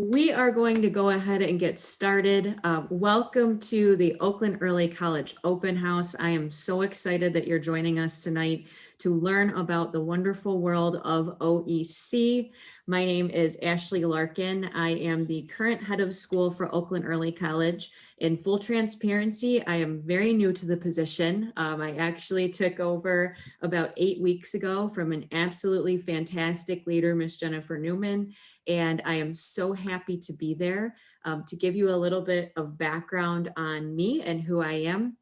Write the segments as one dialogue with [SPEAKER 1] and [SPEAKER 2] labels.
[SPEAKER 1] We are going to go ahead and get started. Welcome to the Oakland Early College Open House. I am so excited that you're joining us tonight to learn about the wonderful world of OEC. My name is Ashley Larkin. I am the current head of school for Oakland Early College. In full transparency, I am very new to the position. I actually took over about 8 weeks ago from an absolutely fantastic leader, Miss Jennifer Newman. And I am so happy to be there. To give you a little bit of background on me and who I am,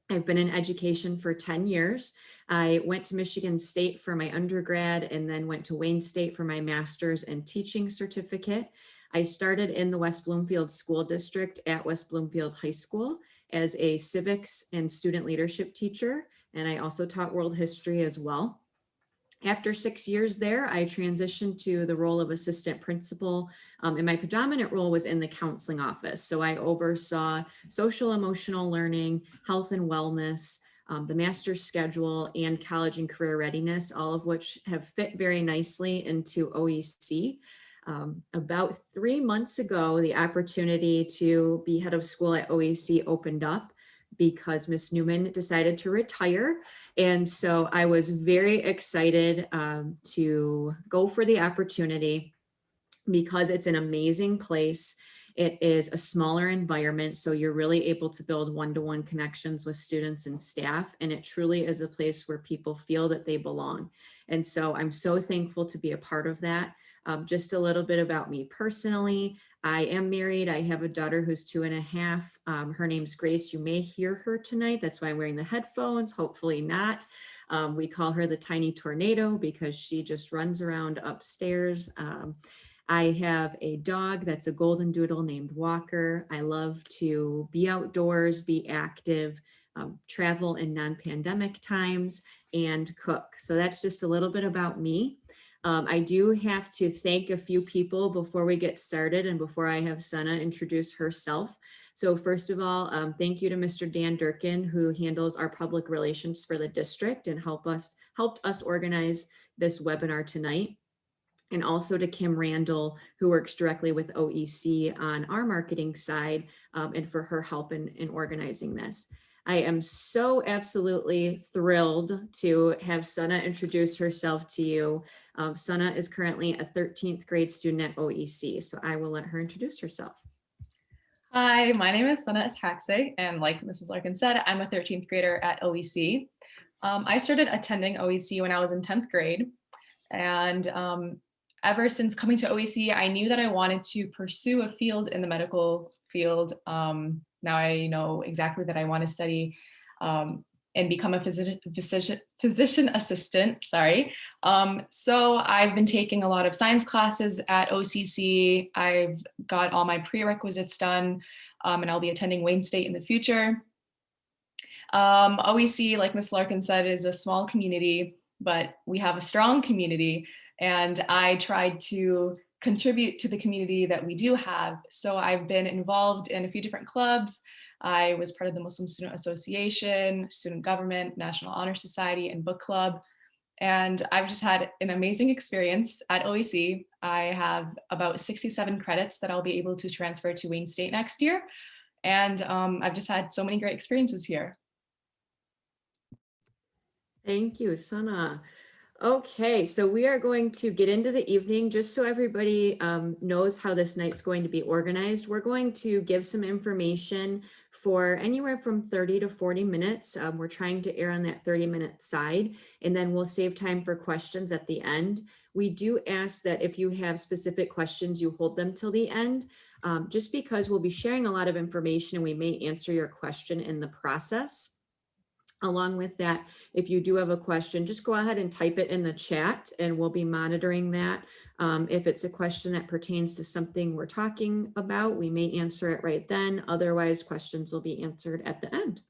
[SPEAKER 1] I've been in education for 10 years. I went to Michigan State for my undergrad and then went to Wayne State for my master's and teaching certificate. I started in the West Bloomfield School District at West Bloomfield High School as a civics and student leadership teacher, and I also taught world history as well. After 6 years there, I transitioned to the role of assistant principal, and my predominant role was in the counseling office. So I oversaw social emotional learning, health and wellness, the master's schedule, and college and career readiness, all of which have fit very nicely into OEC. About 3 months ago, the opportunity to be head of school at OEC opened up because Miss Newman decided to retire. And so I was very excited to go for the opportunity because it's an amazing place. It is a smaller environment, so you're really able to build one-to-one connections with students and staff, and it truly is a place where people feel that they belong. And so I'm so thankful to be a part of that. Just a little bit about me personally. I am married. I have a daughter who's 2.5. Her name's Grace. You may hear her tonight. That's why I'm wearing the headphones. Hopefully not. We call her the tiny tornado because she just runs around upstairs. I have a dog that's a golden doodle named Walker. I love to be outdoors, be active, travel in non-pandemic times, and cook. So that's just a little bit about me. I do have to thank a few people before we get started and before I have Sana introduce herself. So first of all, thank you to Mr. Dan Durkin, who handles our public relations for the district and helped us organize this webinar tonight. And also to Kim Randall, who works directly with OEC on our marketing side, and for her help in organizing this. I am so absolutely thrilled to have Sana introduce herself to you. Sana is currently a 13th grade student at OEC, so I will let her introduce herself.
[SPEAKER 2] Hi, my name is Sana Ishaxe, and like Mrs. Larkin said, I'm a 13th grader at OEC. I started attending OEC when I was in 10th grade, and ever since coming to OEC, I knew that I wanted to pursue a field in the medical field. Now I know exactly that I want to study and become a physician assistant, sorry. So I've been taking a lot of science classes at OCC. I've got all my prerequisites done, and I'll be attending Wayne State in the future. OEC, like Ms. Larkin said, is a small community, but we have a strong community, and I tried to contribute to the community that we do have. So I've been involved in a few different clubs. I was part of the Muslim Student Association, Student Government, National Honor Society, and Book Club. And I've just had an amazing experience at OEC. I have about 67 credits that I'll be able to transfer to Wayne State next year. And I've just had so many great experiences here.
[SPEAKER 1] Thank you, Sana. Okay, so we are going to get into the evening. Just so everybody knows how this night's going to be organized, we're going to give some information for anywhere from 30 to 40 minutes. We're trying to err on that 30-minute side, and then we'll save time for questions at the end. We do ask that if you have specific questions, you hold them till the end, just because we'll be sharing a lot of information and we may answer your question in the process. Along with that, if you do have a question, just go ahead and type it in the chat and we'll be monitoring that. If it's a question that pertains to something we're talking about, we may answer it right then. Otherwise, questions will be answered at the end.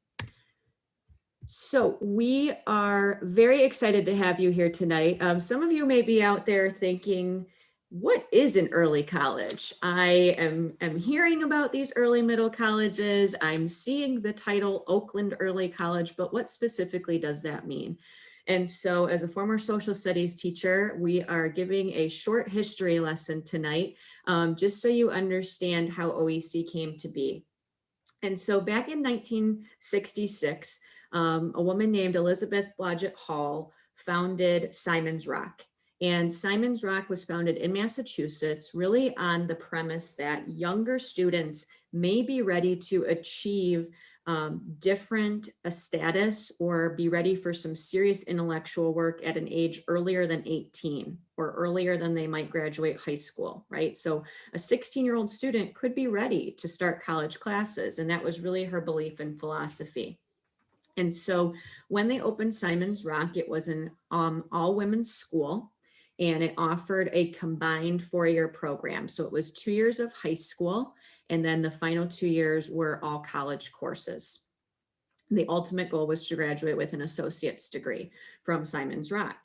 [SPEAKER 1] So we are very excited to have you here tonight. Some of you may be out there thinking, what is an early college? I am hearing about these early middle colleges. I'm seeing the title Oakland Early College, but what specifically does that mean? And so as a former social studies teacher, we are giving a short history lesson tonight, just so you understand how OEC came to be. And so back in 1966, a woman named Elizabeth Blodgett Hall founded Simon's Rock. And Simon's Rock was founded in Massachusetts, really on the premise that younger students may be ready to achieve different status or be ready for some serious intellectual work at an age earlier than 18 or earlier than they might graduate high school, right? So a 16-year-old student could be ready to start college classes, and that was really her belief and philosophy. And so when they opened Simon's Rock, it was an all-women's school, and it offered a combined 4-year program. So it was 2 years of high school, and then the final 2 years were all college courses. The ultimate goal was to graduate with an associate's degree from Simon's Rock.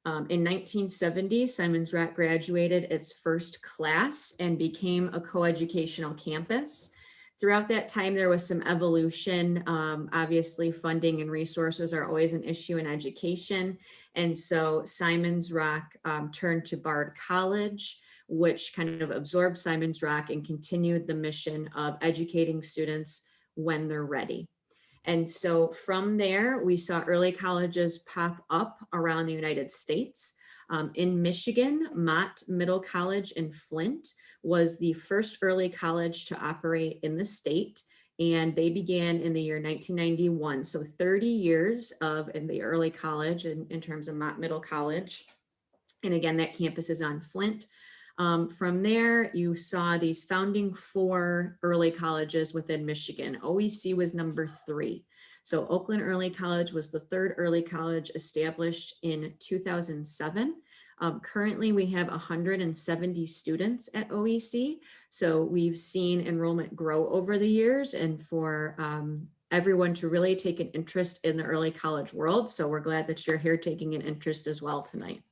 [SPEAKER 1] In 1970, Simon's Rock graduated its first class and became a coeducational campus. Throughout that time, there was some evolution. Obviously, funding and resources are always an issue in education. And so Simon's Rock turned to Bard College, which kind of absorbed Simon's Rock and continued the mission of educating students when they're ready. And so from there, we saw early colleges pop up around the United States. In Michigan, Mott Middle College in Flint was the first early college to operate in the state, and they began in the year 1991. So 30 years in the early college in terms of Mott Middle College. And again, that campus is on Flint. From there, you saw these founding 4 early colleges within Michigan. OEC was number 3. So Oakland Early College was the 3rd early college established in 2007. Currently, we have 170 students at OEC. So we've seen enrollment grow over the years, and for everyone to really take an interest in the early college world. So we're glad that you're here taking an interest as well tonight.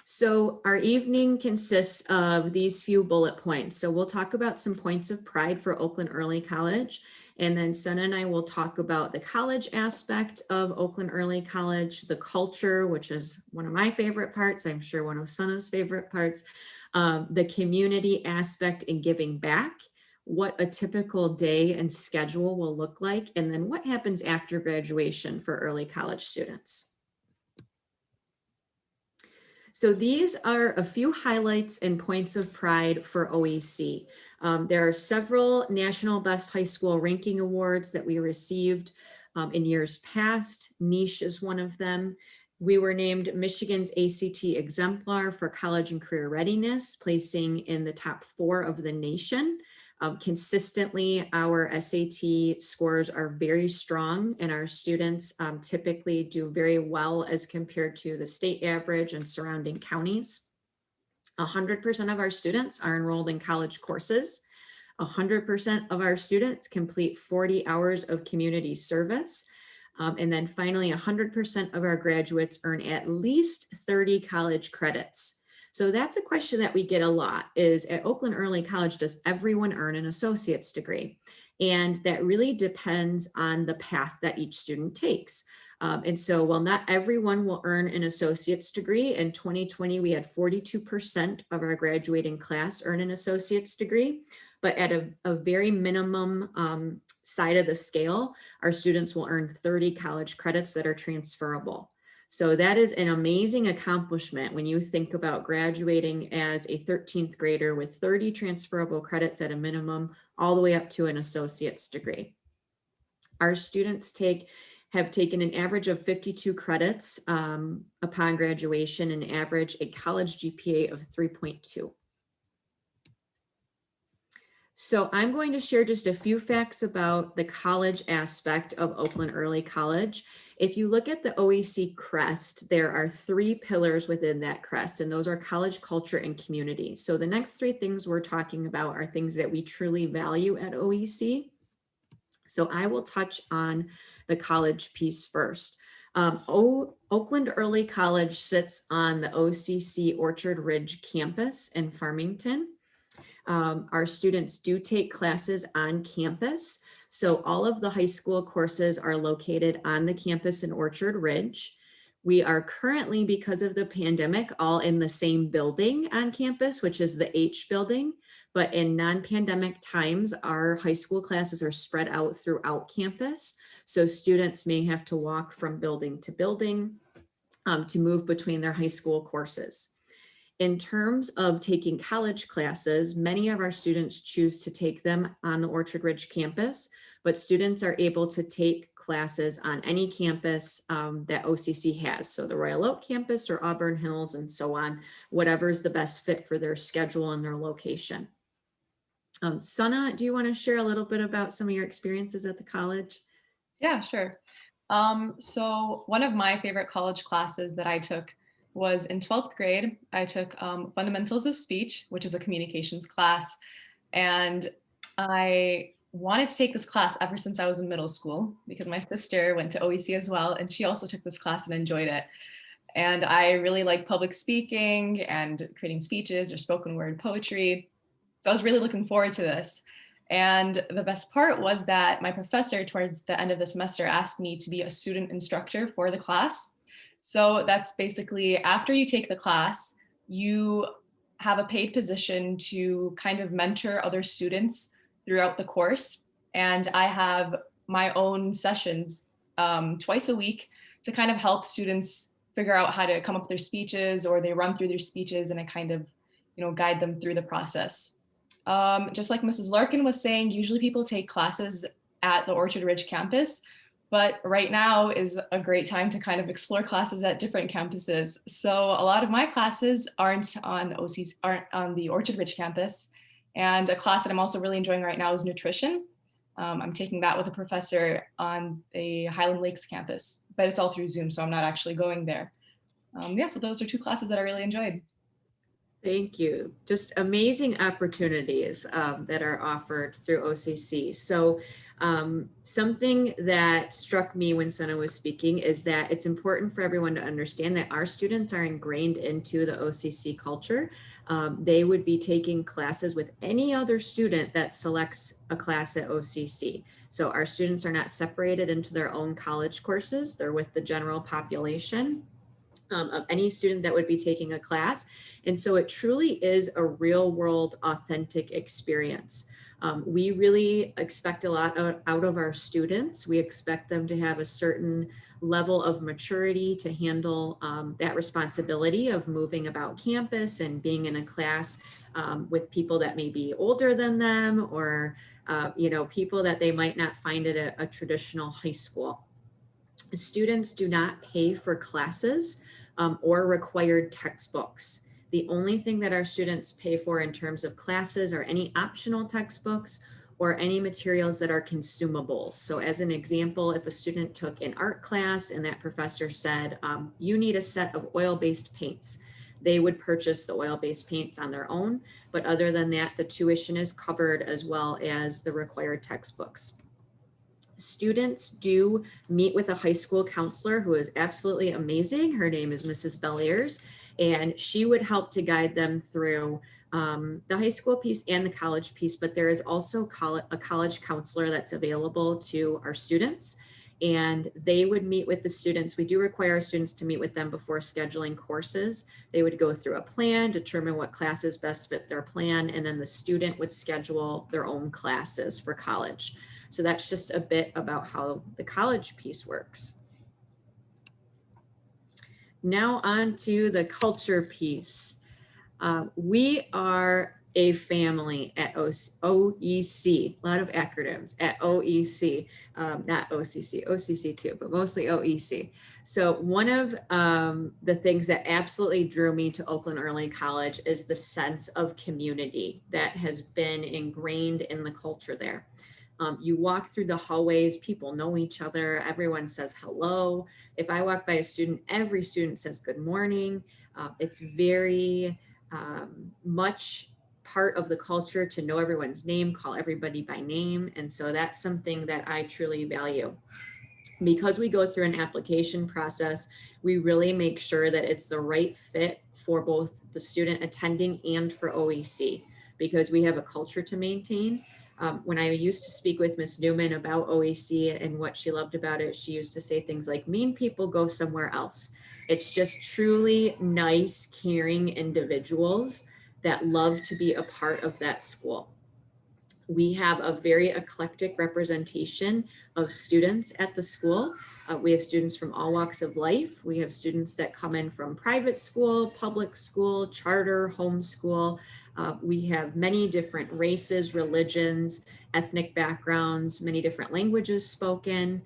[SPEAKER 1] So our evening consists of these few bullet points. So we'll talk about some points of pride for Oakland Early College. And then Sana and I will talk about the college aspect of Oakland Early College, the culture, which is one of my favorite parts, I'm sure one of Sana's favorite parts, the community aspect in giving back, what a typical day and schedule will look like, and then what happens after graduation for early college students. So these are a few highlights and points of pride for OEC. There are several National Best High School Ranking Awards that we received in years past. Niche is one of them. We were named Michigan's ACT Exemplar for College and Career Readiness, placing in the top 4 of the nation. Consistently, our SAT scores are very strong, and our students typically do very well as compared to the state average and surrounding counties. 100% of our students are enrolled in college courses. 100% of our students complete 40 hours of community service. And then finally, 100% of our graduates earn at least 30 college credits. So that's a question that we get a lot, is at Oakland Early College, does everyone earn an associate's degree? And that really depends on the path that each student takes. And so while not everyone will earn an associate's degree, in 2020, we had 42% of our graduating class earn an associate's degree, but at a very minimum side of the scale, our students will earn 30 college credits that are transferable. So that is an amazing accomplishment when you think about graduating as a 13th grader with 30 transferable credits at a minimum, all the way up to an associate's degree. Our students have taken an average of 52 credits upon graduation and average a college GPA of 3.2. So I'm going to share just a few facts about the college aspect of Oakland Early College. If you look at the OEC Crest, there are 3 pillars within that crest, and those are college, culture, and community. So the next 3 things we're talking about are things that we truly value at OEC. So I will touch on the college piece first. Oakland Early College sits on the OCC Orchard Ridge campus in Farmington. Our students do take classes on campus. So all of the high school courses are located on the campus in Orchard Ridge. We are currently, because of the pandemic, all in the same building on campus, which is the H building. But in non-pandemic times, our high school classes are spread out throughout campus. So students may have to walk from building to building to move between their high school courses. In terms of taking college classes, many of our students choose to take them on the Orchard Ridge campus, but students are able to take classes on any campus that OCC has. So the Royal Oak campus or Auburn Hills and so on, whatever is the best fit for their schedule and their location. Sana, do you want to share a little bit about some of your experiences at the college?
[SPEAKER 2] Yeah, sure. So one of my favorite college classes that I took was in 12th grade. I took Fundamentals of Speech, which is a communications class. And I wanted to take this class ever since I was in middle school because my sister went to OEC as well, and she also took this class and enjoyed it. And I really like public speaking and creating speeches or spoken word poetry. So I was really looking forward to this. And the best part was that my professor towards the end of the semester asked me to be a student instructor for the class. So that's basically after you take the class, you have a paid position to kind of mentor other students throughout the course. And I have my own sessions twice a week to kind of help students figure out how to come up with their speeches, or they run through their speeches and I kind of, guide them through the process. Just like Mrs. Larkin was saying, usually people take classes at the Orchard Ridge campus, but right now is a great time to kind of explore classes at different campuses. So a lot of my classes aren't on the Orchard Ridge campus. And a class that I'm also really enjoying right now is nutrition. I'm taking that with a professor on the Highland Lakes campus, but it's all through Zoom, so I'm not actually going there. So those are two classes that I really enjoyed.
[SPEAKER 1] Thank you. Just amazing opportunities that are offered through OCC. So something that struck me when Sana was speaking is that it's important for everyone to understand that our students are ingrained into the OCC culture. They would be taking classes with any other student that selects a class at OCC. So our students are not separated into their own college courses. They're with the general population of any student that would be taking a class. And so it truly is a real world authentic experience. We really expect a lot out of our students. We expect them to have a certain level of maturity to handle that responsibility of moving about campus and being in a class with people that may be older than them, or people that they might not find at a traditional high school. Students do not pay for classes or required textbooks. The only thing that our students pay for in terms of classes are any optional textbooks or any materials that are consumables. So as an example, if a student took an art class and that professor said, you need a set of oil-based paints, they would purchase the oil-based paints on their own. But other than that, the tuition is covered as well as the required textbooks. Students do meet with a high school counselor who is absolutely amazing. Her name is Mrs. Beliers, and she would help to guide them through the high school piece and the college piece, but there is also a college counselor that's available to our students, and they would meet with the students. We do require our students to meet with them before scheduling courses. They would go through a plan, determine what classes best fit their plan, and then the student would schedule their own classes for college. So that's just a bit about how the college piece works. Now on to the culture piece. We are a family at OEC, a lot of acronyms at OEC, not OCC, OCC too, but mostly OEC. So one of the things that absolutely drew me to Oakland Early College is the sense of community that has been ingrained in the culture there. You walk through the hallways, people know each other, everyone says hello. If I walk by a student, every student says good morning. It's very much part of the culture to know everyone's name, call everybody by name. And so that's something that I truly value. Because we go through an application process, we really make sure that it's the right fit for both the student attending and for OEC. because we have a culture to maintain. When I used to speak with Miss Newman about OEC and what she loved about it, she used to say things like, mean people go somewhere else. It's just truly nice, caring individuals that love to be a part of that school. We have a very eclectic representation of students at the school. We have students from all walks of life. We have students that come in from private school, public school, charter, homeschool. We have many different races, religions, ethnic backgrounds, many different languages spoken.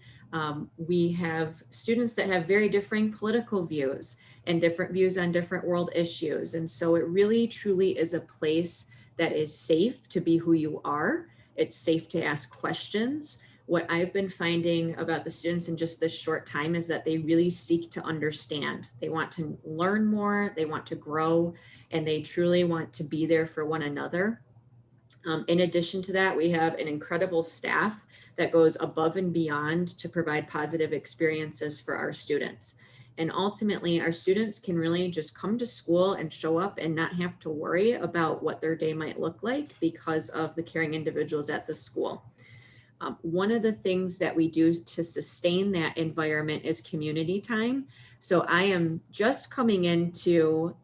[SPEAKER 1] We have students that have very differing political views and different views on different world issues. And so it really truly is a place that is safe to be who you are. It's safe to ask questions. What I've been finding about the students in just this short time is that they really seek to understand. They want to learn more, they want to grow, and they truly want to be there for one another. In addition to that, we have an incredible staff that goes above and beyond to provide positive experiences for our students. And ultimately, our students can really just come to school and show up and not have to worry about what their day might look like because of the caring individuals at the school. One of the things that we do to sustain that environment is community time. So I am just coming into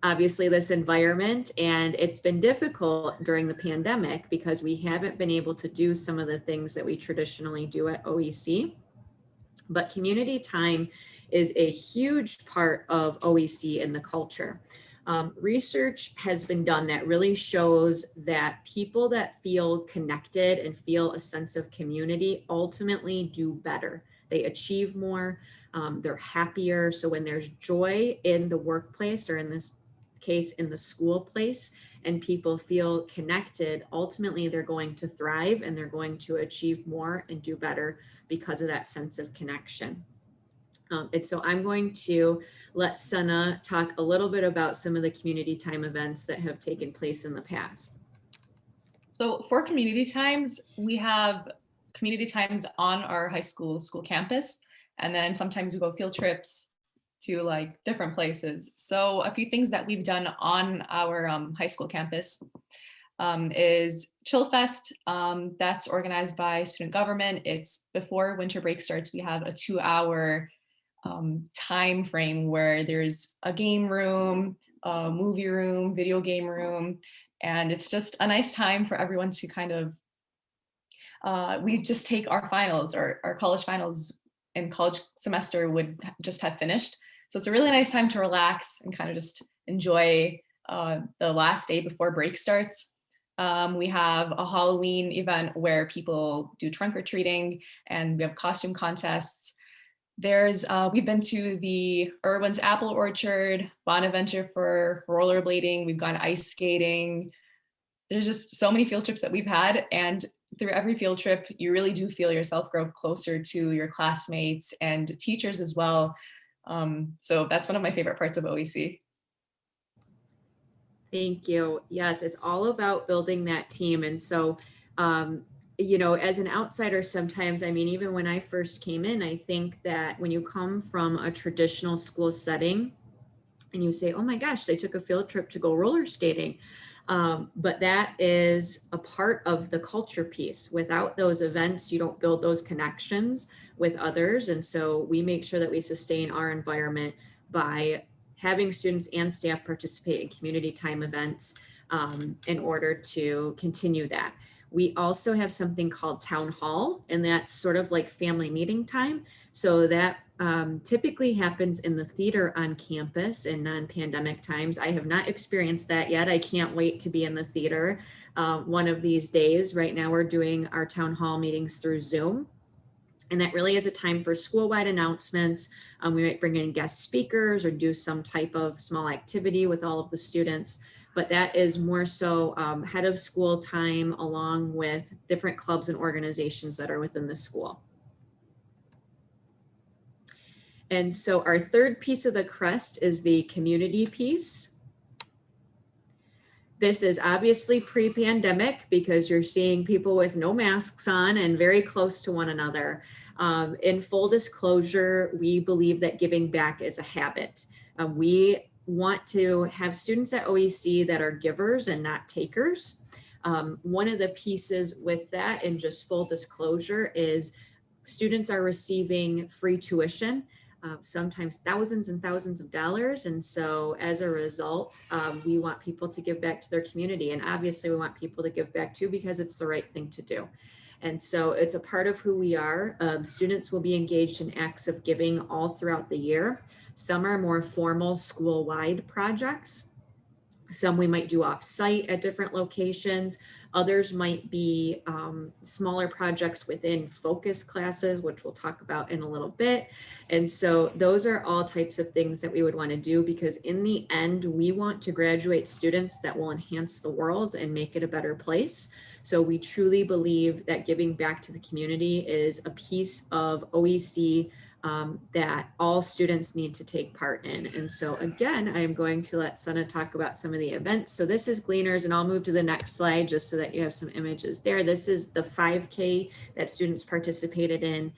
[SPEAKER 1] obviously this environment, and it's been difficult during the pandemic because we haven't been able to do some of the things that we traditionally do at OEC. But community time is a huge part of OEC in the culture. Research has been done that really shows that people that feel connected and feel a sense of community ultimately do better. They achieve more, they're happier. So when there's joy in the workplace, or in this case, in the school place, and people feel connected, ultimately they're going to thrive and they're going to achieve more and do better because of that sense of connection. And so I'm going to let Sana talk a little bit about some of the community time events that have taken place in the past.
[SPEAKER 2] So for community times, we have community times on our high school campus, and then sometimes we go field trips to like different places. So a few things that we've done on our high school campus is Chill Fest. That's organized by student government. It's before winter break starts. We have a 2-hour time frame where there's a game room, a movie room, video game room, and it's just a nice time for everyone to kind of, we just take our finals, or our college finals in college semester would just have finished. So it's a really nice time to relax and kind of just enjoy the last day before break starts. We have a Halloween event where people do trunk or treating, and we have costume contests. We've been to the Irwin's Apple Orchard, Bonaventure for rollerblading. We've gone ice skating. There's just so many field trips that we've had. And through every field trip, you really do feel yourself grow closer to your classmates and teachers as well. So that's one of my favorite parts of OEC.
[SPEAKER 1] Thank you. Yes, it's all about building that team. And so, you know, as an outsider, sometimes, I mean, even when I first came in, I think that when you come from a traditional school setting and you say, oh my gosh, they took a field trip to go roller skating. But that is a part of the culture piece. Without those events, you don't build those connections with others. And so we make sure that we sustain our environment by having students and staff participate in community time events in order to continue that. We also have something called town hall, and that's sort of like family meeting time. So that typically happens in the theater on campus in non-pandemic times. I have not experienced that yet. I can't wait to be in the theater one of these days. Right now we're doing our town hall meetings through Zoom. And that really is a time for school-wide announcements. We might bring in guest speakers or do some type of small activity with all of the students. But that is more so head of school time, along with different clubs and organizations that are within the school. And so our third piece of the crest is the community piece. This is obviously pre-pandemic because you're seeing people with no masks on and very close to one another. In full disclosure, we believe that giving back is a habit. We want to have students at OEC that are givers and not takers. One of the pieces with that, and just full disclosure, is students are receiving free tuition, sometimes thousands and thousands of dollars. And so as a result, we want people to give back to their community. And obviously we want people to give back too, because it's the right thing to do. And so it's a part of who we are. Students will be engaged in acts of giving all throughout the year. Some are more formal school-wide projects. Some we might do off-site at different locations. Others might be smaller projects within focus classes, which we'll talk about in a little bit. And so those are all types of things that we would want to do, because in the end, we want to graduate students that will enhance the world and make it a better place. So we truly believe that giving back to the community is a piece of OEC that all students need to take part in. And so again, I am going to let Sana talk about some of the events. So this is Gleaners, and I'll move to the next slide just so that you have some images there. This is the 5K that students participated in.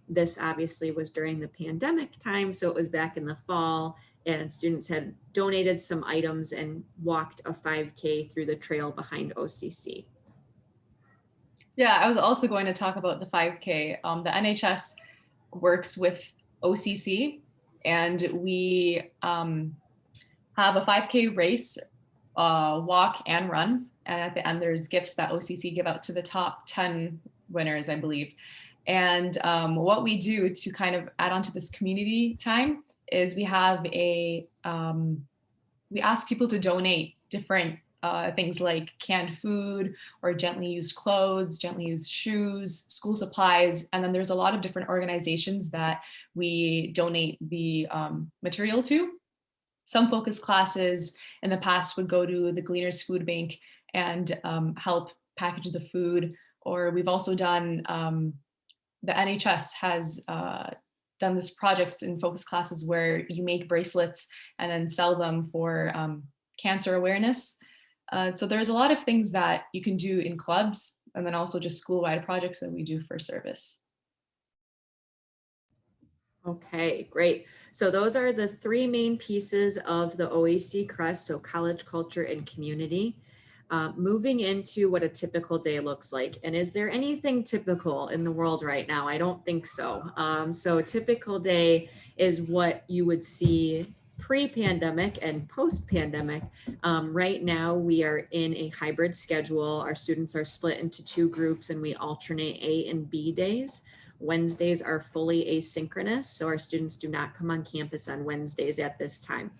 [SPEAKER 1] This obviously was during the pandemic time, so it was back in the fall, and students had donated some items and walked a 5K through the trail behind OCC.
[SPEAKER 2] Yeah, I was also going to talk about the 5K. The NHS works with OCC, and we have a 5K race, walk and run. And at the end, there's gifts that OCC give out to the top 10 winners, I believe. And what we do to kind of add on to this community time is we have we ask people to donate different things like canned food or gently used clothes, gently used shoes, school supplies. And then there's a lot of different organizations that we donate the material to. Some focus classes in the past would go to the Gleaners Food Bank and help package the food. Or we've also done, the NHS has done this projects in focus classes where you make bracelets and then sell them for cancer awareness. So there's a lot of things that you can do in clubs, and then also just school-wide projects that we do for service.
[SPEAKER 1] Okay, great. So those are the three main pieces of the OEC Crest, so college, culture, and community. Moving into what a typical day looks like. And is there anything typical in the world right now? I don't think so. So a typical day is what you would see pre-pandemic and post-pandemic. Right now, we are in a hybrid schedule. Our students are split into two groups, and we alternate A and B days. Wednesdays are fully asynchronous, so our students do not come on campus on Wednesdays at this time.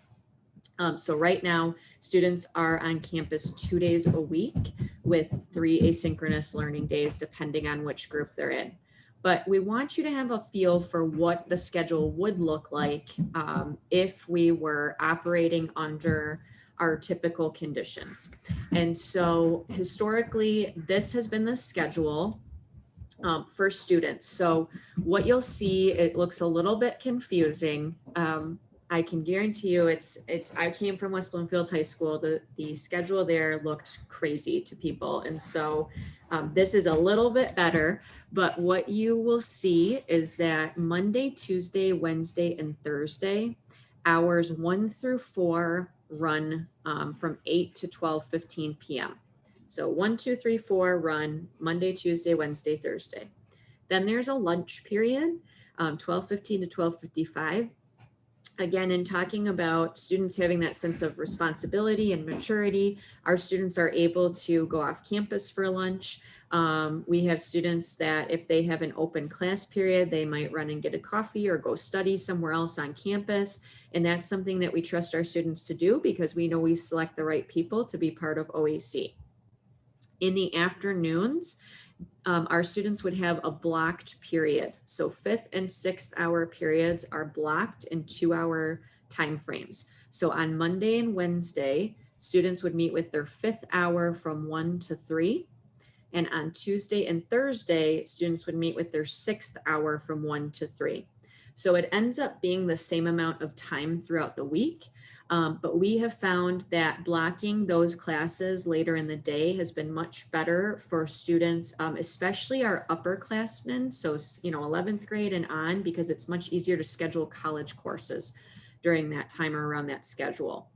[SPEAKER 1] So right now, students are on campus 2 days a week with 3 asynchronous learning days, depending on which group they're in. But we want you to have a feel for what the schedule would look like if we were operating under our typical conditions. And so historically, this has been the schedule for students. So what you'll see, it looks a little bit confusing. I can guarantee you I came from West Bloomfield High School. The schedule there looked crazy to people. And so this is a little bit better, but what you will see is that Monday, Tuesday, Wednesday, and Thursday, hours 1 through 4 run from 8 to 12:15 p.m. So 1, 2, 3, 4 run Monday, Tuesday, Wednesday, Thursday. Then there's a lunch period, 12:15 to 12:55. Again, in talking about students having that sense of responsibility and maturity, our students are able to go off campus for lunch. We have students that if they have an open class period, they might run and get a coffee or go study somewhere else on campus. And that's something that we trust our students to do because we know we select the right people to be part of OEC. In the afternoons, our students would have a blocked period. So 5th and 6th hour periods are blocked in 2-hour timeframes. So on Monday and Wednesday, students would meet with their 5th hour from 1 to 3. And on Tuesday and Thursday, students would meet with their 6th hour from 1 to 3. So it ends up being the same amount of time throughout the week. But we have found that blocking those classes later in the day has been much better for students, especially our upperclassmen. So, 11th grade and on, because it's much easier to schedule college courses. during that time or around that schedule.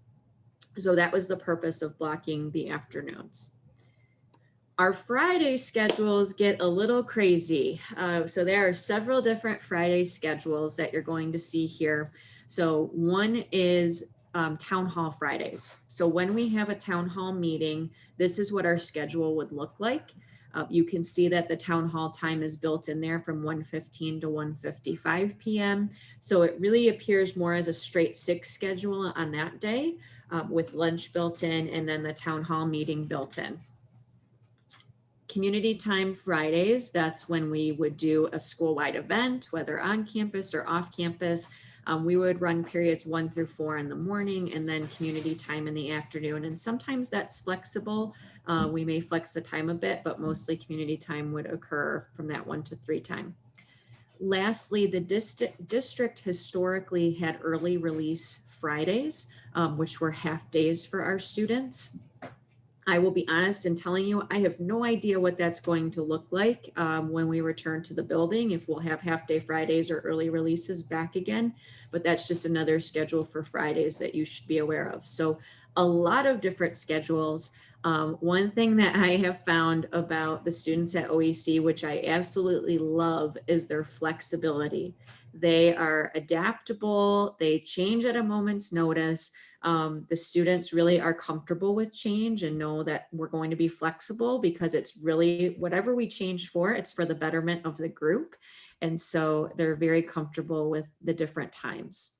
[SPEAKER 1] So that was the purpose of blocking the afternoons. Our Friday schedules get a little crazy. So there are several different Friday schedules that you're going to see here. So one is Town Hall Fridays. So when we have a Town Hall meeting, this is what our schedule would look like. You can see that the Town Hall time is built in there from 1:15 to 1:55 p.m. So it really appears more as a straight 6 schedule on that day with lunch built in and then the Town Hall meeting built in. Community time Fridays, that's when we would do a school-wide event, whether on campus or off campus. We would run periods 1 through 4 in the morning and then community time in the afternoon. And sometimes that's flexible. We may flex the time a bit, but mostly community time would occur from that 1 to 3 time. Lastly, the district historically had early release Fridays, which were half days for our students. I will be honest in telling you, I have no idea what that's going to look like when we return to the building, if we'll have half day Fridays or early releases back again, but that's just another schedule for Fridays that you should be aware of. So a lot of different schedules. One thing that I have found about the students at OEC, which I absolutely love, is their flexibility. They are adaptable, they change at a moment's notice. The students really are comfortable with change and know that we're going to be flexible because it's really whatever we change for, it's for the betterment of the group. And so they're very comfortable with the different times.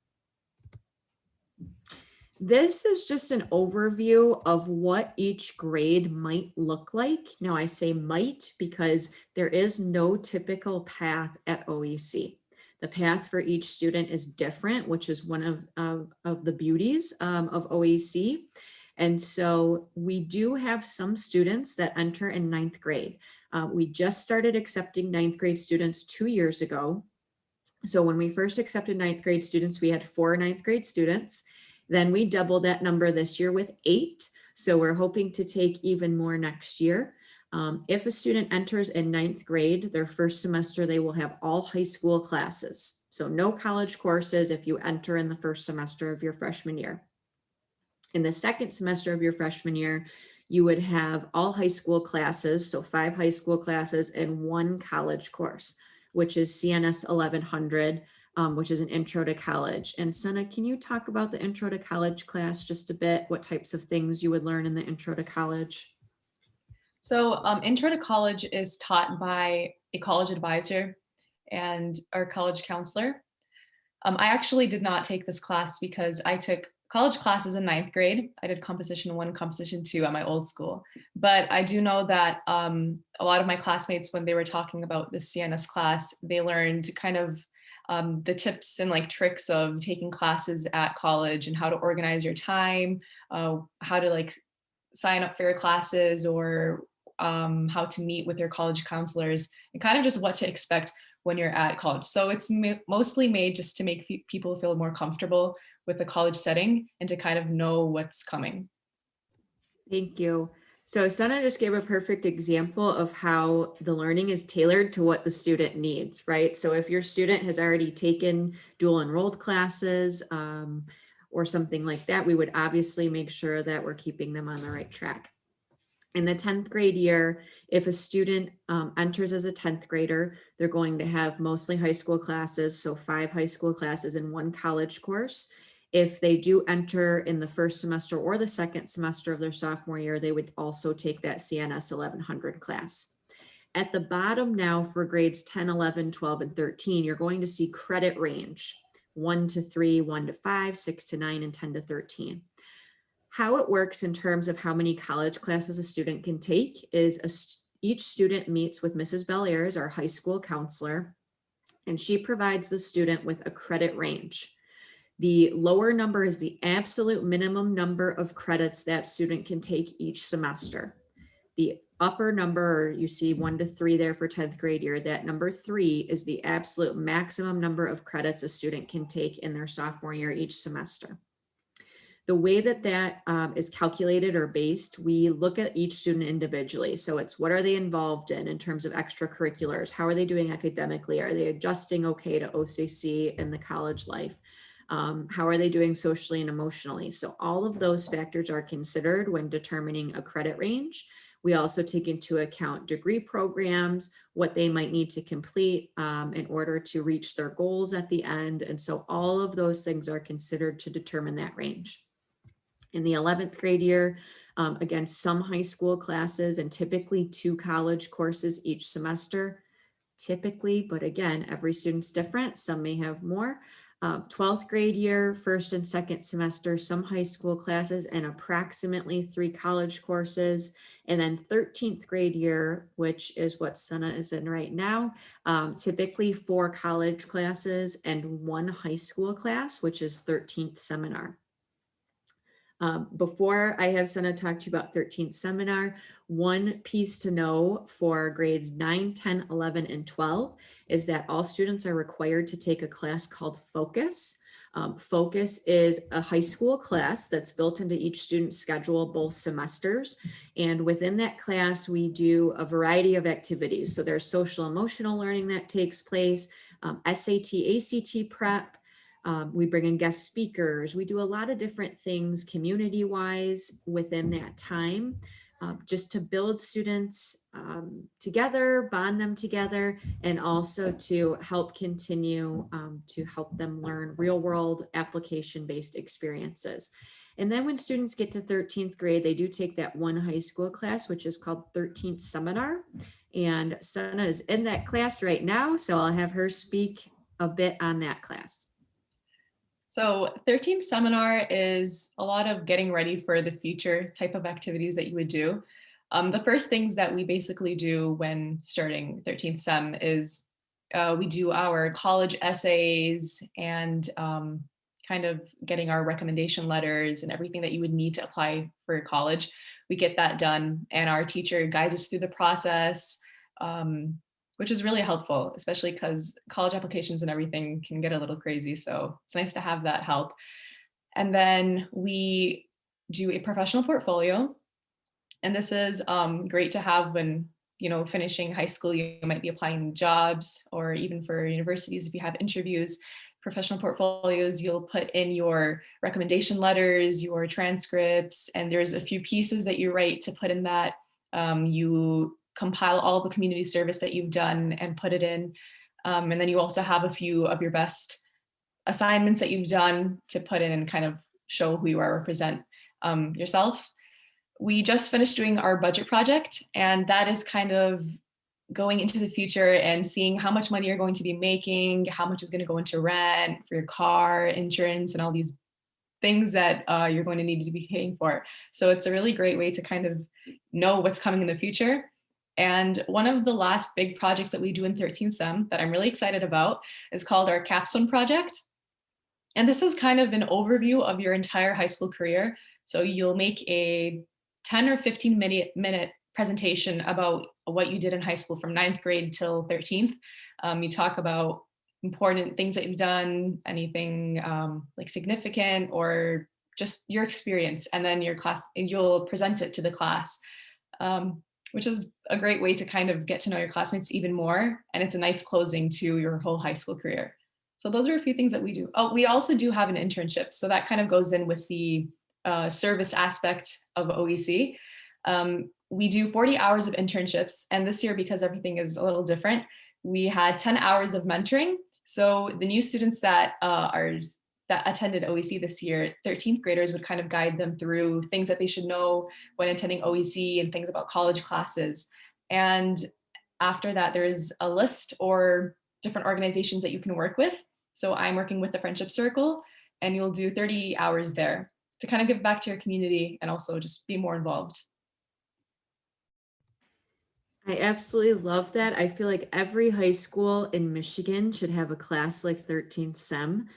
[SPEAKER 1] This is just an overview of what each grade might look like. Now I say might because there is no typical path at OEC. The path for each student is different, which is one of the beauties of OEC. And so we do have some students that enter in 9th grade. We just started accepting 9th grade students 2 years ago. So when we first accepted 9th grade students, we had 4 9th grade students. Then we doubled that number this year with 8. So we're hoping to take even more next year. If a student enters in 9th grade, their first semester, they will have all high school classes. So no college courses if you enter in the first semester of your freshman year. In the second semester of your freshman year, you would have all high school classes, so 5 high school classes and 1 college course, which is CNS 1100, which is an intro to college. And Senna, can you talk about the intro to college class just a bit? What types of things you would learn in the intro to college?
[SPEAKER 2] So Intro to College is taught by a college advisor and our college counselor. I actually did not take this class because I took college classes in 9th grade. I did composition 1, composition 2 at my old school. But I do know that a lot of my classmates, when they were talking about the CNS class, they learned kind of the tips and like tricks of taking classes at college and how to organize your time, how to like sign up for your classes, or how to meet with your college counselors, and kind of just what to expect when you're at college. So it's mostly made just to make people feel more comfortable with the college setting and to kind of know what's coming.
[SPEAKER 1] Thank you. So Senna just gave a perfect example of how the learning is tailored to what the student needs, right? So if your student has already taken dual enrolled classes or something like that, we would obviously make sure that we're keeping them on the right track. In the 10th grade year, if a student enters as a 10th grader, they're going to have mostly high school classes, so 5 high school classes and 1 college course. If they do enter in the first semester or the second semester of their sophomore year, they would also take that CNS 1100 class. At the bottom now for grades 10, 11, 12, and 13, you're going to see credit range, 1 to 3, 1 to 5, 6 to 9, and 10 to 13. How it works in terms of how many college classes a student can take is each student meets with Mrs. Bellairs, our high school counselor, and she provides the student with a credit range. The lower number is the absolute minimum number of credits that student can take each semester. The upper number, you see 1 to 3 there for 10th grade year, that number 3 is the absolute maximum number of credits a student can take in their sophomore year each semester. The way that that is calculated or based, we look at each student individually. So it's what are they involved in terms of extracurriculars? How are they doing academically? Are they adjusting okay to OCC and the college life? How are they doing socially and emotionally? So all of those factors are considered when determining a credit range. We also take into account degree programs, what they might need to complete in order to reach their goals at the end. And so all of those things are considered to determine that range. In the 11th grade year, again, some high school classes and typically 2 college courses each semester, typically, but again, every student's different. Some may have more. 12th grade year, first and second semester, some high school classes and approximately 3 college courses. And then 13th grade year, which is what Sana is in right now, typically 4 college classes and 1 high school class, which is 13th seminar. Before I have Sana talk to you about 13th seminar, one piece to know for grades 9, 10, 11, and 12 is that all students are required to take a class called Focus. Focus is a high school class that's built into each student's schedule both semesters. And within that class, we do a variety of activities. So there's social emotional learning that takes place, SAT, ACT prep. We bring in guest speakers. We do a lot of different things community-wise within that time, just to build students together, bond them together, and also to help continue to help them learn real-world application-based experiences. And then when students get to 13th grade, they do take that 1 high school class, which is called 13th seminar. And Sana is in that class right now, so I'll have her speak a bit on that class.
[SPEAKER 2] So 13th seminar is a lot of getting ready for the future type of activities that you would do. The first things that we basically do when starting 13th sem is we do our college essays and kind of getting our recommendation letters and everything that you would need to apply for college. We get that done and our teacher guides us through the process, which is really helpful, especially because college applications and everything can get a little crazy. So it's nice to have that help. And then we do a professional portfolio. And this is great to have when, finishing high school, you might be applying jobs or even for universities, if you have interviews. Professional portfolios, you'll put in your recommendation letters, your transcripts, and there's a few pieces that you write to put in that. You compile all the community service that you've done and put it in. And then you also have a few of your best assignments that you've done to put in and kind of show who you are, represent yourself. We just finished doing our budget project, and that is kind of going into the future and seeing how much money you're going to be making, how much is going to go into rent for your car, insurance, and all these things that you're going to need to be paying for. So it's a really great way to kind of know what's coming in the future. And one of the last big projects that we do in 13th Sem that I'm really excited about is called our capstone project. And this is kind of an overview of your entire high school career. So you'll make a 10 or 15 minute presentation about what you did in high school from 9th grade till 13th. You talk about important things that you've done, anything like significant or just your experience, and then your class, and you'll present it to the class. Which is a great way to kind of get to know your classmates even more. And it's a nice closing to your whole high school career. So those are a few things that we do. Oh, we also do have an internship. So that kind of goes in with the service aspect of OEC. We do 40 hours of internships. And this year, because everything is a little different, we had 10 hours of mentoring. So the new students that attended OEC this year, 13th graders would kind of guide them through things that they should know when attending OEC and things about college classes. And after that, there is a list or different organizations that you can work with. So I'm working with the Friendship Circle, and you'll do 30 hours there to kind of give back to your community and also just be more involved.
[SPEAKER 1] I absolutely love that. I feel like every high school in Michigan should have a class like 13th Sem,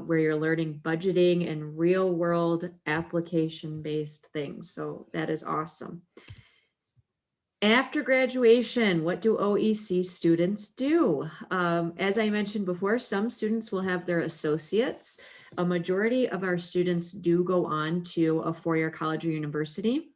[SPEAKER 1] where you're learning budgeting and real world application based things. So that is awesome. After graduation, what do OEC students do? As I mentioned before, some students will have their associates. A majority of our students do go on to a four-year college or university.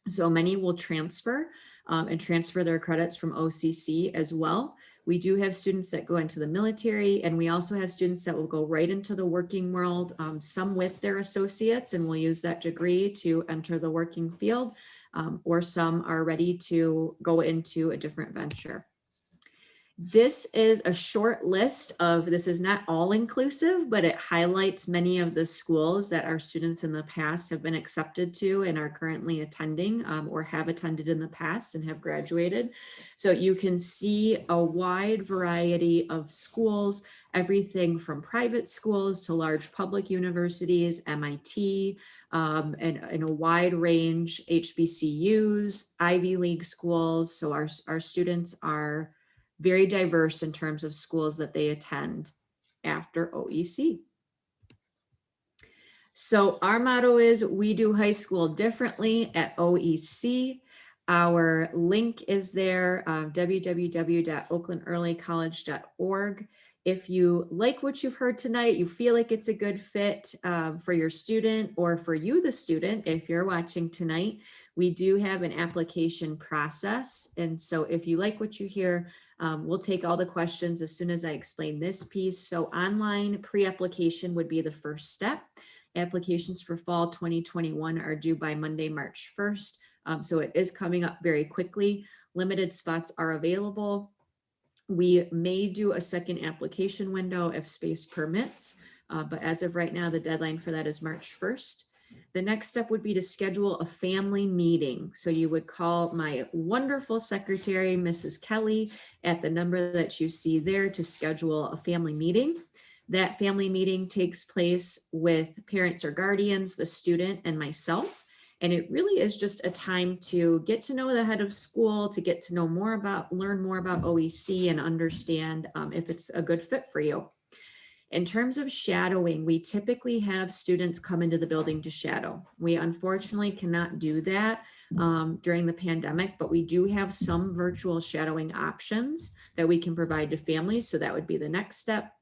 [SPEAKER 1] So many will transfer and transfer their credits from OCC as well. We do have students that go into the military, and we also have students that will go right into the working world, some with their associates and will use that degree to enter the working field, or some are ready to go into a different venture. This is a short list of, this is not all inclusive, but it highlights many of the schools that our students in the past have been accepted to and are currently attending, or have attended in the past and have graduated. So you can see a wide variety of schools, everything from private schools to large public universities, MIT, and a wide range, HBCUs, Ivy League schools. So our students are very diverse in terms of schools that they attend after OEC. So our motto is, we do high school differently at OEC. Our link is there, www.oaklandearlycollege.org. If you like what you've heard tonight, you feel like it's a good fit for your student or for you, the student, if you're watching tonight, we do have an application process. And so if you like what you hear, we'll take all the questions as soon as I explain this piece. So online pre-application would be the first step. Applications for fall 2021 are due by Monday, March 1st. So it is coming up very quickly. Limited spots are available. We may do a second application window if space permits, but as of right now, the deadline for that is March 1st. The next step would be to schedule a family meeting. So you would call my wonderful secretary, Mrs. Kelly, at the number that you see there to schedule a family meeting. That family meeting takes place with parents or guardians, the student, and myself. And it really is just a time to get to know the head of school, to get to know more about, learn more about OEC and understand if it's a good fit for you. In terms of shadowing, we typically have students come into the building to shadow. We unfortunately cannot do that during the pandemic, but we do have some virtual shadowing options that we can provide to families. So that would be the next step.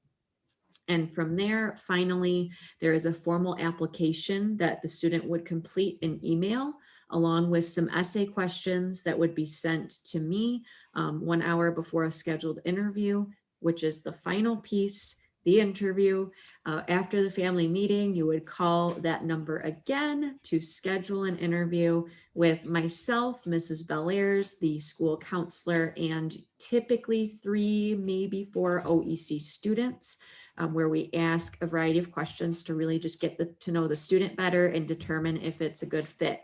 [SPEAKER 1] And from there, finally, there is a formal application that the student would complete in email, along with some essay questions that would be sent to me 1 hour before a scheduled interview, which is the final piece, the interview. After the family meeting, you would call that number again to schedule an interview with myself, Mrs. Bellairs, the school counselor, and typically 3, maybe 4 OEC students. Where we ask a variety of questions to really just get to know the student better and determine if it's a good fit.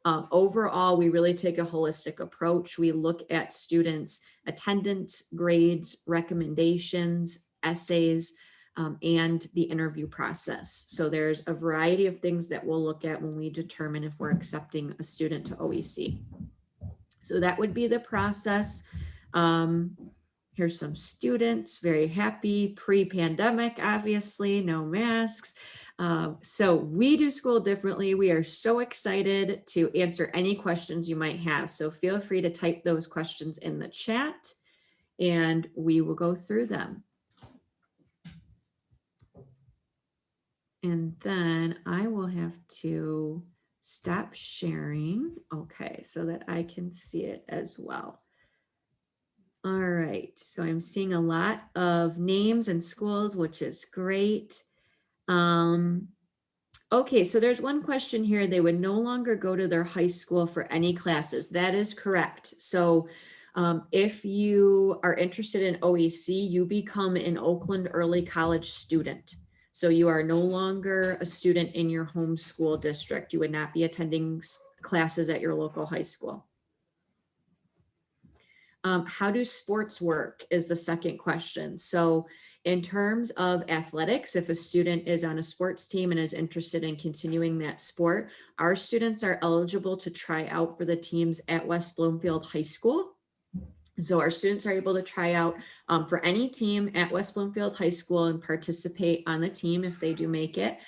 [SPEAKER 1] Overall, we really take a holistic approach. We look at students' attendance, grades, recommendations, essays, and the interview process. So there's a variety of things that we'll look at when we determine if we're accepting a student to OEC. So that would be the process. Here's some students, very happy, pre-pandemic, obviously, no masks. So we do school differently. We are so excited to answer any questions you might have. So feel free to type those questions in the chat and we will go through them. And then I will have to stop sharing, okay, so that I can see it as well. All right, so I'm seeing a lot of names and schools, which is great. Okay, so there's one question here. They would no longer go to their high school for any classes. That is correct. So if you are interested in OEC, you become an Oakland Early College student. So you are no longer a student in your home school district. You would not be attending classes at your local high school. How do sports work is the second question. So in terms of athletics, if a student is on a sports team and is interested in continuing that sport, our students are eligible to try out for the teams at West Bloomfield High School. So our students are able to try out for any team at West Bloomfield High School and participate on the team if they do make it.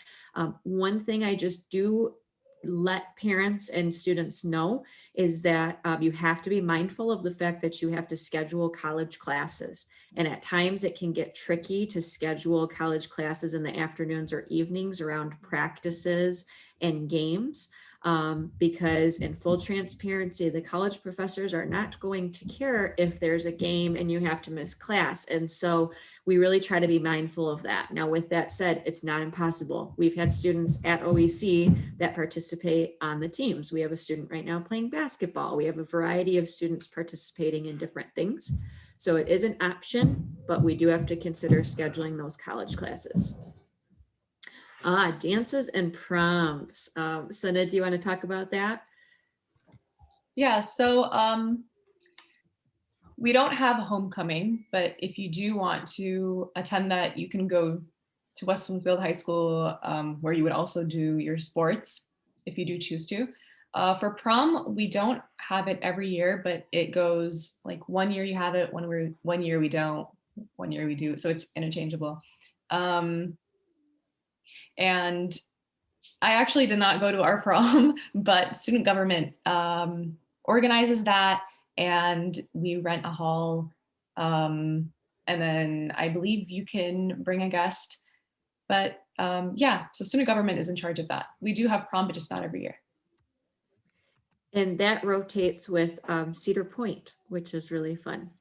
[SPEAKER 1] One thing I just do let parents and students know is that you have to be mindful of the fact that you have to schedule college classes. And at times it can get tricky to schedule college classes in the afternoons or evenings around practices and games. because in full transparency, the college professors are not going to care if there's a game and you have to miss class. And so we really try to be mindful of that. Now, with that said, it's not impossible. We've had students at OEC that participate on the teams. We have a student right now playing basketball. We have a variety of students participating in different things. So it is an option, but we do have to consider scheduling those college classes. Dances and proms. Sana, do you want to talk about that?
[SPEAKER 2] Yeah, so we don't have a homecoming, but if you do want to attend that, you can go to West Bloomfield High School, where you would also do your sports if you do choose to. For prom, we don't have it every year, but it goes like 1 year you have it, 1 year we don't, 1 year we do. So it's interchangeable. And I actually did not go to our prom, but student government organizes that, and we rent a hall. And then I believe you can bring a guest. But yeah, so student government is in charge of that. We do have prom, but just not every year.
[SPEAKER 1] And that rotates with Cedar Point, which is really fun.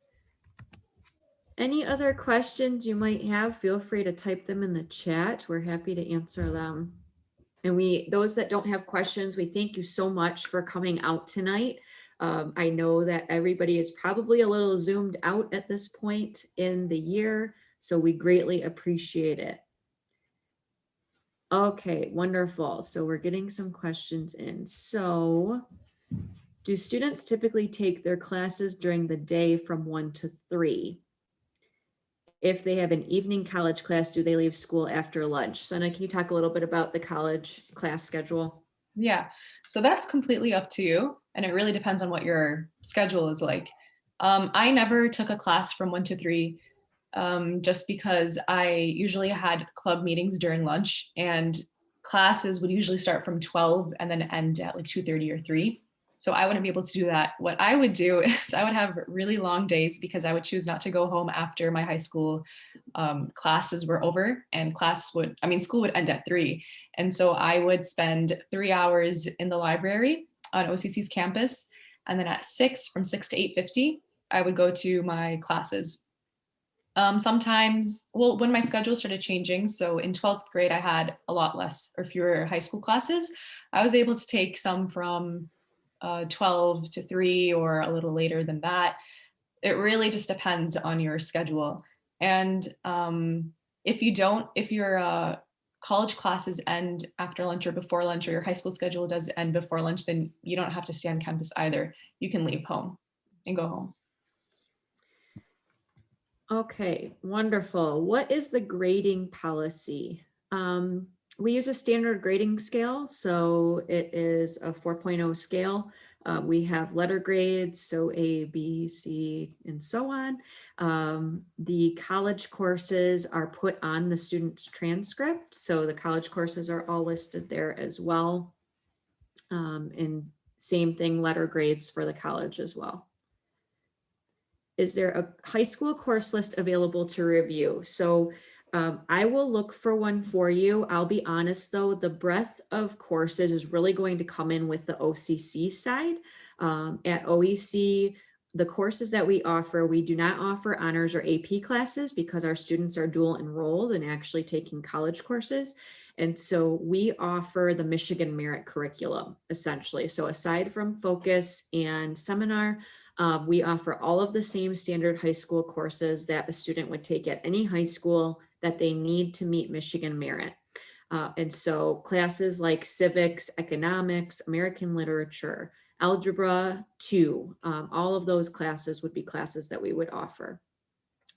[SPEAKER 1] Any other questions you might have, feel free to type them in the chat. We're happy to answer them. And those that don't have questions, we thank you so much for coming out tonight. I know that everybody is probably a little zoomed out at this point in the year, so we greatly appreciate it. Okay, wonderful. So we're getting some questions in. So, do students typically take their classes during the day from 1 to 3? If they have an evening college class, do they leave school after lunch? Sana, can you talk a little bit about the college class schedule?
[SPEAKER 2] Yeah, so that's completely up to you. And it really depends on what your schedule is like. I never took a class from 1 to 3 just because I usually had club meetings during lunch, and classes would usually start from 12 and then end at like 2:30 or 3. So I wouldn't be able to do that. What I would do is I would have really long days because I would choose not to go home after my high school classes were over, and school would end at 3. And so I would spend 3 hours in the library on OCC's campus. And then at 6, from 6 to 8:50, I would go to my classes. Sometimes, well, when my schedule started changing, so in 12th grade, I had a lot less or fewer high school classes. I was able to take some from 12 to 3 or a little later than that. It really just depends on your schedule. And if your college classes end after lunch or before lunch, or your high school schedule does end before lunch, then you don't have to stay on campus either. You can leave home and go home.
[SPEAKER 1] Okay, wonderful. What is the grading policy? We use a standard grading scale, so it is a 4.0 scale. We have letter grades, so A, B, C, and so on. The college courses are put on the student's transcript, so the college courses are all listed there as well. And same thing, letter grades for the college as well. Is there a high school course list available to review? So I will look for one for you. I'll be honest though, the breadth of courses is really going to come in with the OCC side. At OEC, the courses that we offer, we do not offer honors or AP classes because our students are dual enrolled and actually taking college courses. And so we offer the Michigan Merit Curriculum, essentially. So aside from Focus and Seminar, we offer all of the same standard high school courses that a student would take at any high school that they need to meet Michigan Merit. And so classes like civics, economics, American literature, algebra 2, all of those classes would be classes that we would offer.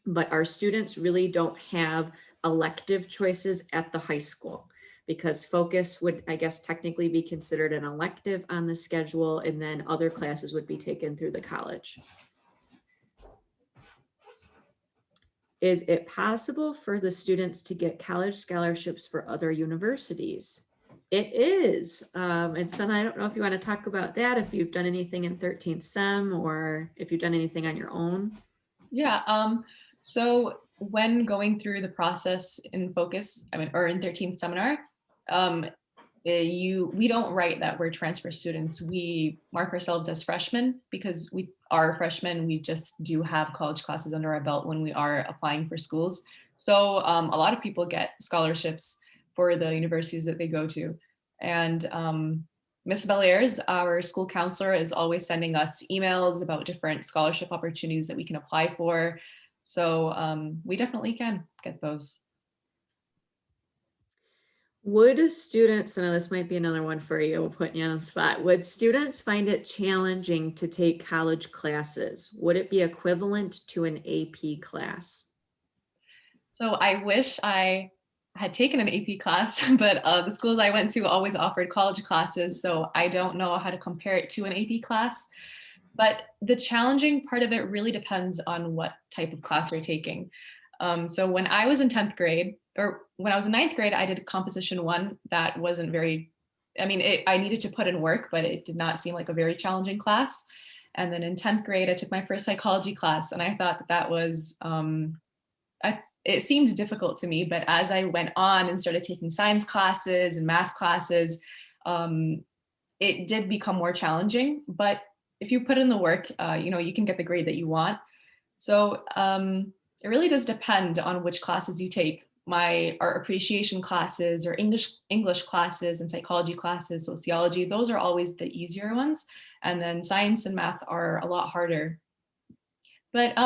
[SPEAKER 1] But our students really don't have elective choices at the high school, because Focus would, I guess, technically be considered an elective on the schedule, and then other classes would be taken through the college. Is it possible for the students to get college scholarships for other universities? It is. And Sana, I don't know if you want to talk about that, if you've done anything in 13th Sem or if you've done anything on your own.
[SPEAKER 2] Yeah. So when going through the process in Focus, or in 13th Seminar, we don't write that we're transfer students. We mark ourselves as freshmen because we are freshmen. We just do have college classes under our belt when we are applying for schools. So a lot of people get scholarships for the universities that they go to. And Ms. Beliers, our school counselor, is always sending us emails about different scholarship opportunities that we can apply for. So we definitely can get those.
[SPEAKER 1] Would students, and this might be another one for you, we'll put you on the spot. Would students find it challenging to take college classes? Would it be equivalent to an AP class?
[SPEAKER 2] So I wish I had taken an AP class, but the schools I went to always offered college classes. So I don't know how to compare it to an AP class. But the challenging part of it really depends on what type of class you're taking. So when I was in 10th grade, or when I was in 9th grade, I did composition 1. That wasn't very, I mean, I needed to put in work, but it did not seem like a very challenging class. And then in 10th grade, I took my first psychology class, and I thought that was, it seemed difficult to me. But as I went on and started taking science classes and math classes, it did become more challenging. But if you put in the work, you can get the grade that you want. So it really does depend on which classes you take. My art appreciation classes or English classes and psychology classes, sociology, those are always the easier ones. And then science and math are a lot harder. But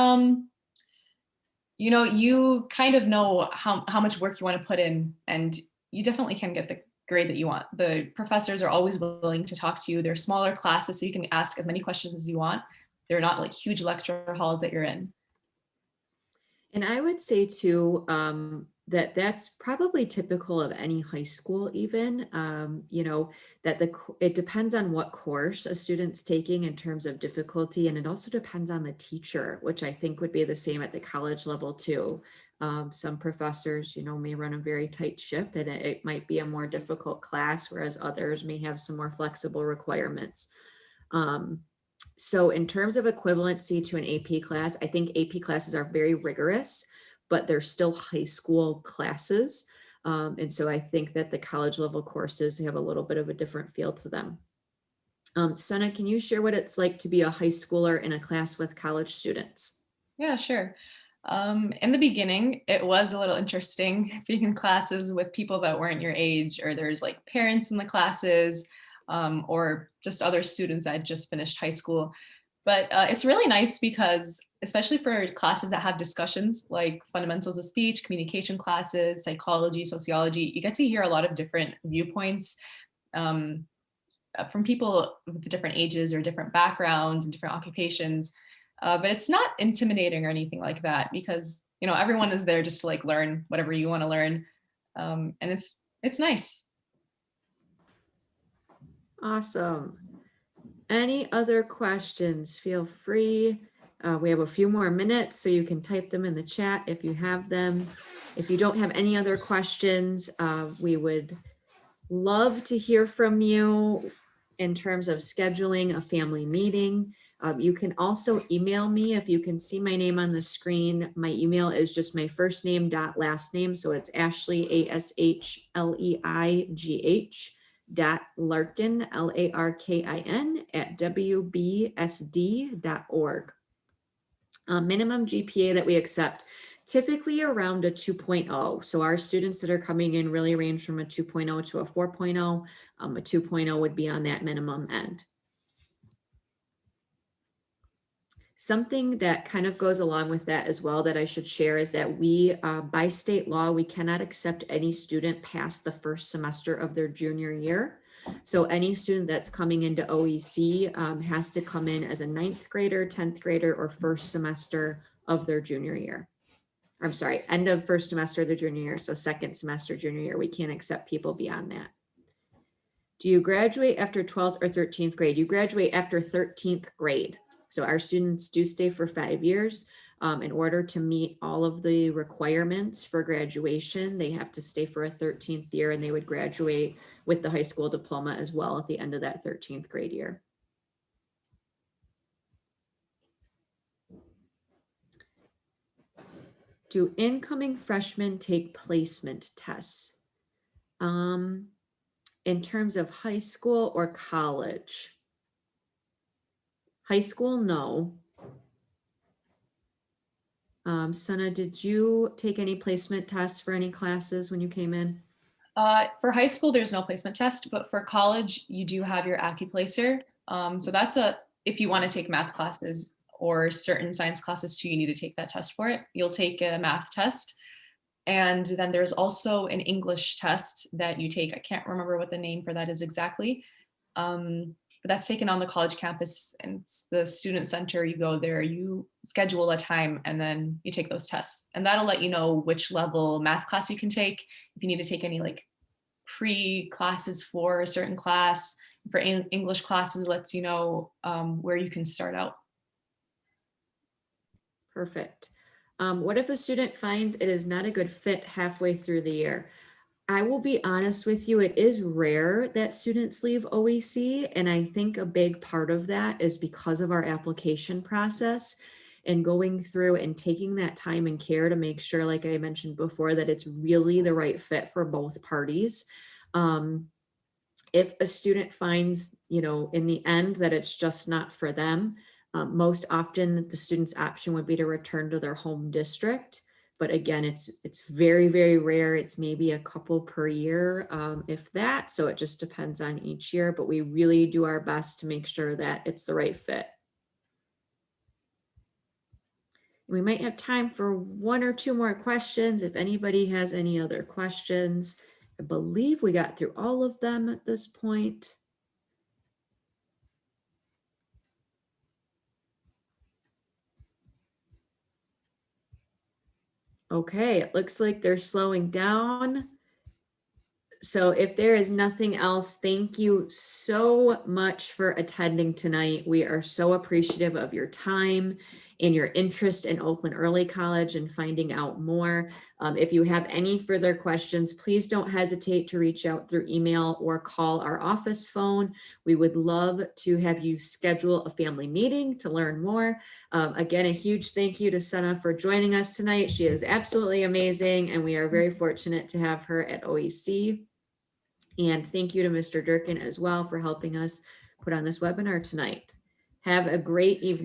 [SPEAKER 2] you kind of know how much work you want to put in, and you definitely can get the grade that you want. The professors are always willing to talk to you. They're smaller classes, so you can ask as many questions as you want. They're not like huge lecture halls that you're in.
[SPEAKER 1] And I would say too, that that's probably typical of any high school even, that it depends on what course a student's taking in terms of difficulty. And it also depends on the teacher, which I think would be the same at the college level too. Some professors, may run a very tight ship, and it might be a more difficult class, whereas others may have some more flexible requirements. So in terms of equivalency to an AP class, I think AP classes are very rigorous, but they're still high school classes. And so I think that the college level courses have a little bit of a different feel to them. Sana, can you share what it's like to be a high schooler in a class with college students?
[SPEAKER 2] Yeah, sure. In the beginning, it was a little interesting being in classes with people that weren't your age, or there's like parents in the classes, or just other students that had just finished high school. But it's really nice because, especially for classes that have discussions like fundamentals of speech, communication classes, psychology, sociology, you get to hear a lot of different viewpoints um, from people with different ages or different backgrounds and different occupations. But it's not intimidating or anything like that because everyone is there just to like learn whatever you want to learn, and it's nice.
[SPEAKER 1] Awesome. Any other questions? Feel free. We have a few more minutes, so you can type them in the chat if you have them. If you don't have any other questions, we would love to hear from you in terms of scheduling a family meeting. You can also email me. If you can see my name on the screen, my email is just my first name dot last name. So it's Ashley, ASHLEIGH .Larkin, LARKIN at WBSD.org. Minimum GPA that we accept, typically around a 2.0. So our students that are coming in really range from a 2.0 to a 4.0. A 2.0 would be on that minimum end. Something that kind of goes along with that as well that I should share is that we, by state law, we cannot accept any student past the first semester of their junior year. So any student that's coming into OEC has to come in as a 9th grader, 10th grader, or first semester of their junior year. I'm sorry, end of first semester of the junior year. So second semester junior year, we can't accept people beyond that. Do you graduate after 12th or 13th grade? You graduate after 13th grade. So our students do stay for 5 years. In order to meet all of the requirements for graduation, they have to stay for a 13th year, and they would graduate with the high school diploma as well at the end of that 13th grade year. Do incoming freshmen take placement tests? in terms of high school or college? High school, no. Sana, did you take any placement tests for any classes when you came in?
[SPEAKER 2] For high school, there's no placement test, but for college, you do have your AccuPlacer. So that's if you want to take math classes or certain science classes too, you need to take that test for it. You'll take a math test. And then there's also an English test that you take. I can't remember what the name for that is exactly. But that's taken on the college campus, and it's the student center. You go there, you schedule a time, and then you take those tests. And that'll let you know which level math class you can take. If you need to take any like pre-classes for a certain class. For English classes, it lets you know where you can start out.
[SPEAKER 1] Perfect. What if a student finds it is not a good fit halfway through the year? I will be honest with you, it is rare that students leave OEC, and I think a big part of that is because of our application process and going through and taking that time and care to make sure, like I mentioned before, that it's really the right fit for both parties. If a student finds, in the end that it's just not for them, most often the student's option would be to return to their home district. But again, it's very, very rare. It's maybe a couple per year, if that. So it just depends on each year, but we really do our best to make sure that it's the right fit. We might have time for one or two more questions. If anybody has any other questions, I believe we got through all of them at this point. Okay, it looks like they're slowing down. So if there is nothing else, thank you so much for attending tonight. We are so appreciative of your time and your interest in Oakland Early College and finding out more. If you have any further questions, please don't hesitate to reach out through email or call our office phone. We would love to have you schedule a family meeting to learn more. Again, a huge thank you to Sana for joining us tonight. She is absolutely amazing, and we are very fortunate to have her at OEC. And thank you to Mr. Durkin as well for helping us put on this webinar tonight. Have a great evening.